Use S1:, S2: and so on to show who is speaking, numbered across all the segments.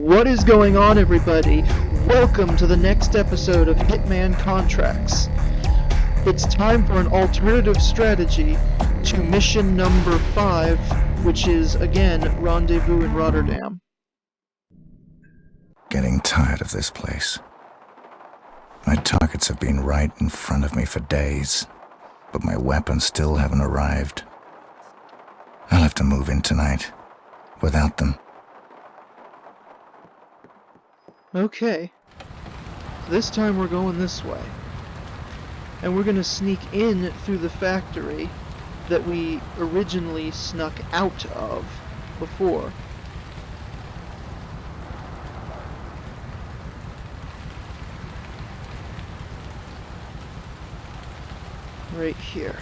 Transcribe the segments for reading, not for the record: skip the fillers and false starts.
S1: What is going on, everybody? Welcome to the next episode of Hitman Contracts. It's time for an alternative strategy to mission number 5, which is, again, Rendezvous in Rotterdam.
S2: Getting tired of this place. My targets have been right in front of me for days, but my weapons still haven't arrived. I'll have to move in tonight, without them.
S1: Okay. This time we're going this way. And we're gonna sneak in through the factory that we originally snuck out of before. Right here.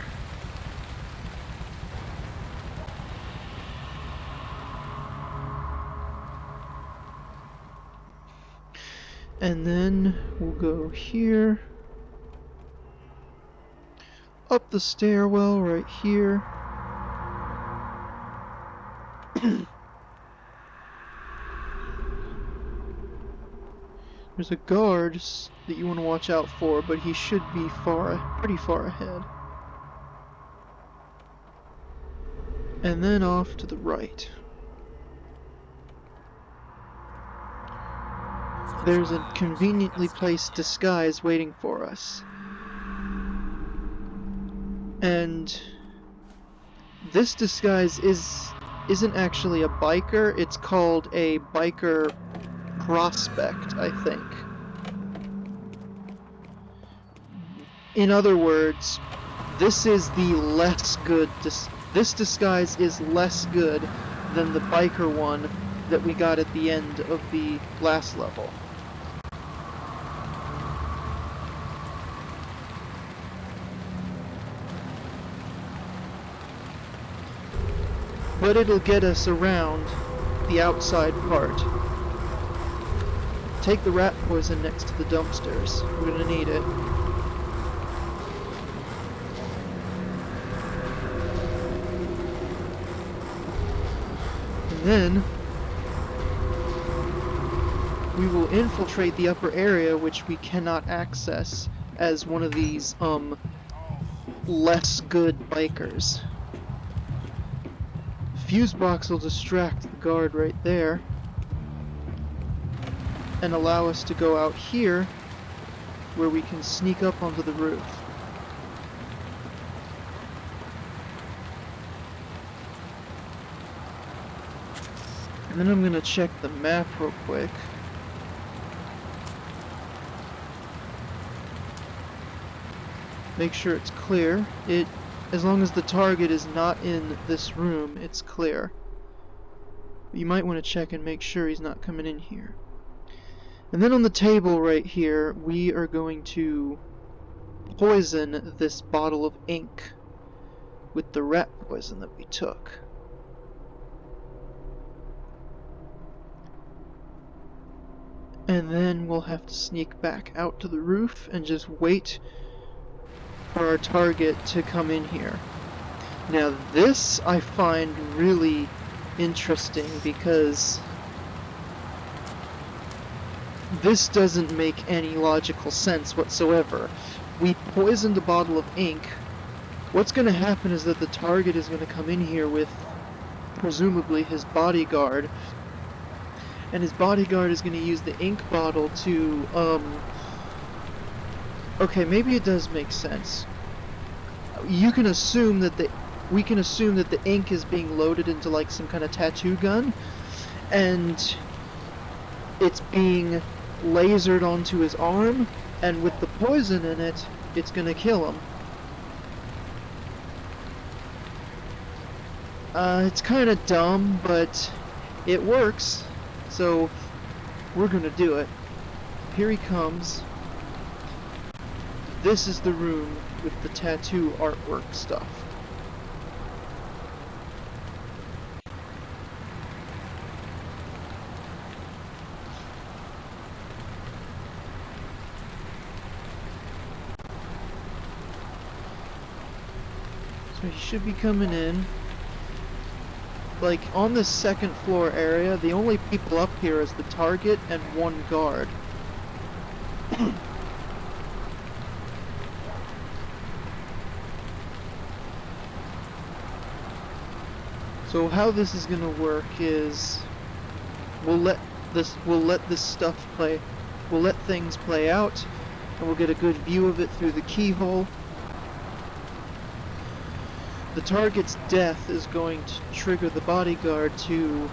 S1: And then we'll go here. Up the stairwell right here. There's a guard that you want to watch out for, but he should be pretty far ahead. And then off to the right. There's a conveniently placed disguise waiting for us. And this disguise isn't actually a biker, it's called a biker prospect, I think. In other words, this is the less good this disguise is less good than the biker one that we got at the end of the last level. But it'll get us around the outside part. Take the rat poison next to the dumpsters. We're gonna need it. And then we will infiltrate the upper area, which we cannot access as one of these less good bikers. Fuse box will distract the guard right there and allow us to go out here where we can sneak up onto the roof. And then I'm gonna check the map real quick. Make sure it's clear. As long as the target is not in this room, it's clear. But you might want to check and make sure he's not coming in here. And then on the table right here, we are going to poison this bottle of ink with the rat poison that we took. And then we'll have to sneak back out to the roof and just wait for our target to come in here. Now this I find really interesting because this doesn't make any logical sense whatsoever. We poisoned a bottle of ink. What's going to happen is that the target is going to come in here with presumably his bodyguard, and his bodyguard is going to use the ink bottle to okay, maybe it does make sense. We can assume that the ink is being loaded into like some kind of tattoo gun, and it's being lasered onto his arm, and with the poison in it, it's gonna kill him. It's kinda dumb, but it works, so we're gonna do it. Here he comes. This is the room with the tattoo artwork stuff. So he should be coming in. like, on this second floor area, the only people up here is the target and one guard. So how this is gonna work is we'll let things play out, and we'll get a good view of it through the keyhole. The target's death is going to trigger the bodyguard to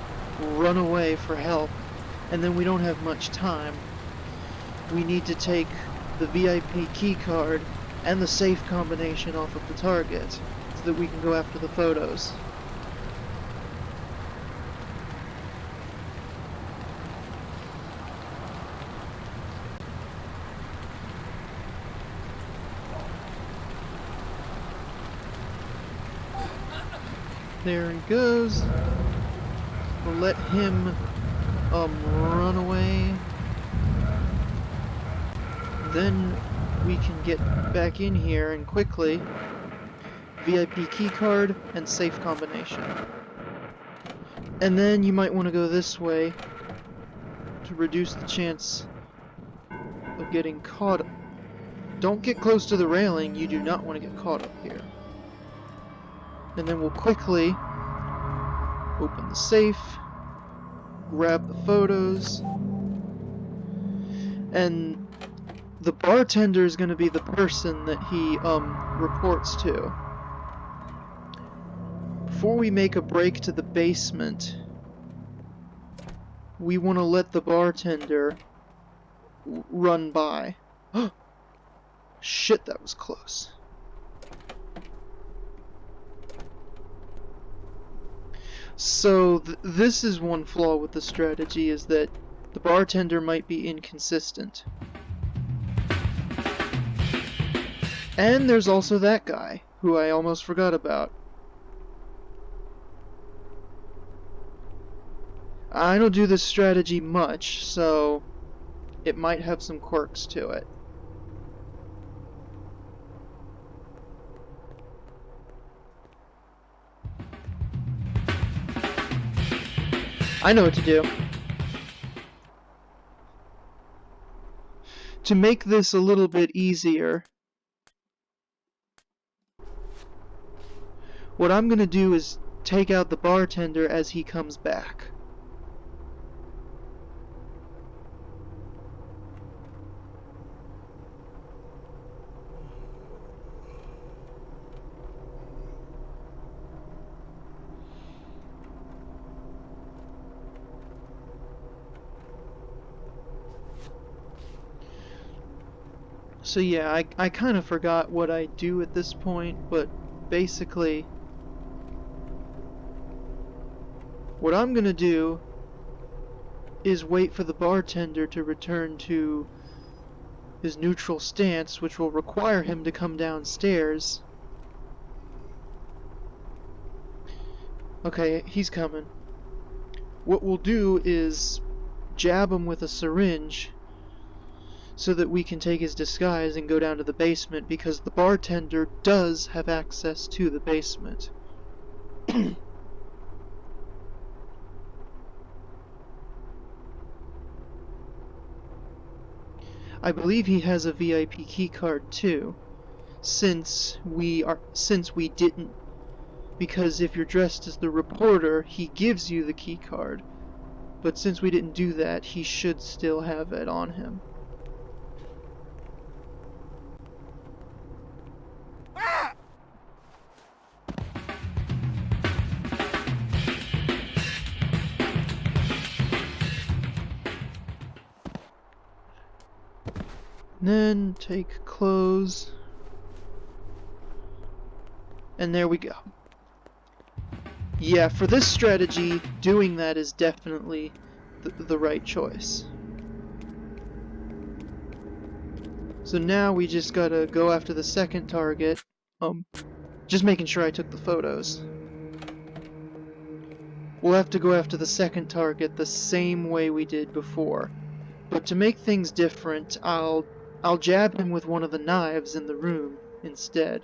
S1: run away for help, and then we don't have much time. We need to take the VIP keycard and the safe combination off of the target so that we can go after the photos. There he goes. We'll let him run away. Then we can get back in here and quickly VIP keycard and safe combination. And then you might want to go this way to reduce the chance of getting caught. Don't get close to the railing, you do not want to get caught up here. And then we'll quickly open the safe, grab the photos, and the bartender is going to be the person that he reports to. Before we make a break to the basement, we want to let the bartender run by. Shit, that was close. So this is one flaw with the strategy, is that the bartender might be inconsistent. And there's also that guy, who I almost forgot about. I don't do this strategy much, so it might have some quirks to it. I know what to do. To make this a little bit easier, what I'm gonna do is take out the bartender as he comes back. So yeah, I kind of forgot what I do at this point, but basically what I'm gonna do is wait for the bartender to return to his neutral stance, which will require him to come downstairs. Okay, he's coming. What we'll do is jab him with a syringe so that we can take his disguise and go down to the basement, because the bartender does have access to the basement. I believe he has a VIP keycard too, since we didn't, because if you're dressed as the reporter, he gives you the keycard, but since we didn't do that, he should still have it on him. Then take clothes, and there we go. Yeah, for this strategy, doing that is definitely the right choice. So now we just gotta go after the second target. Just making sure I took the photos. We'll have to go after the second target the same way we did before. But to make things different, I'll jab him with one of the knives in the room instead.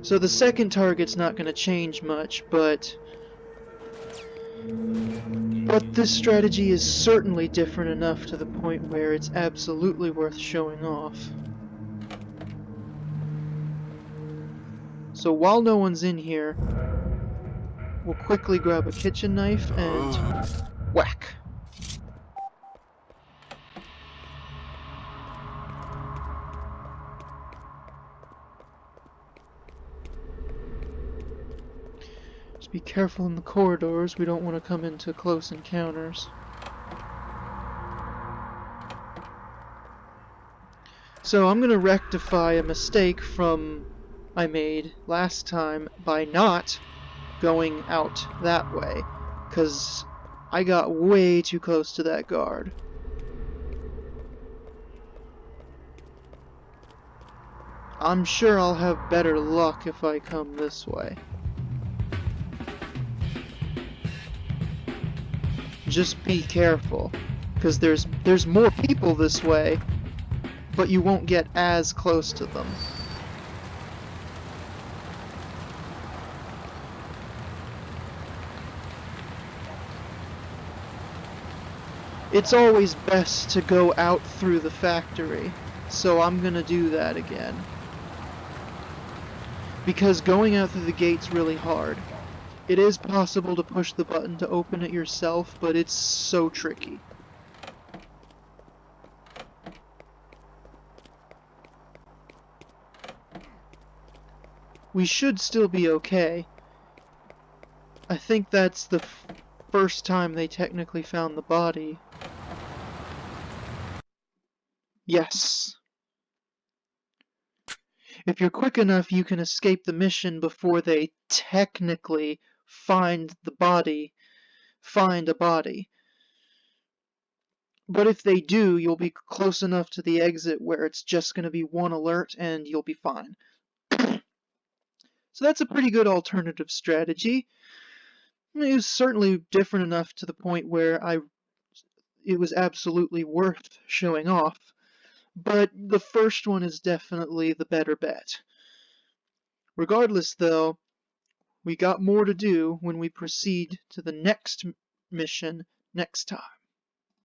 S1: So the second target's not going to change much, but this strategy is certainly different enough to the point where it's absolutely worth showing off. So while no one's in here, we'll quickly grab a kitchen knife and whack. Just be careful in the corridors, we don't want to come into close encounters. So I'm going to rectify a mistake I made last time by not going out that way, because I got way too close to that guard. I'm sure I'll have better luck if I come this way. Just be careful, because there's more people this way, but you won't get as close to them. It's always best to go out through the factory, so I'm gonna do that again. Because going out through the gate's really hard. It is possible to push the button to open it yourself, but it's so tricky. We should still be okay. I think that's the first time they technically found the body. Yes. If you're quick enough, you can escape the mission before they technically find a body. But if they do, you'll be close enough to the exit where it's just going to be one alert and you'll be fine. So that's a pretty good alternative strategy. It was certainly different enough to the point where it was absolutely worth showing off. But the first one is definitely the better bet. Regardless, though, we got more to do when we proceed to the next mission next time.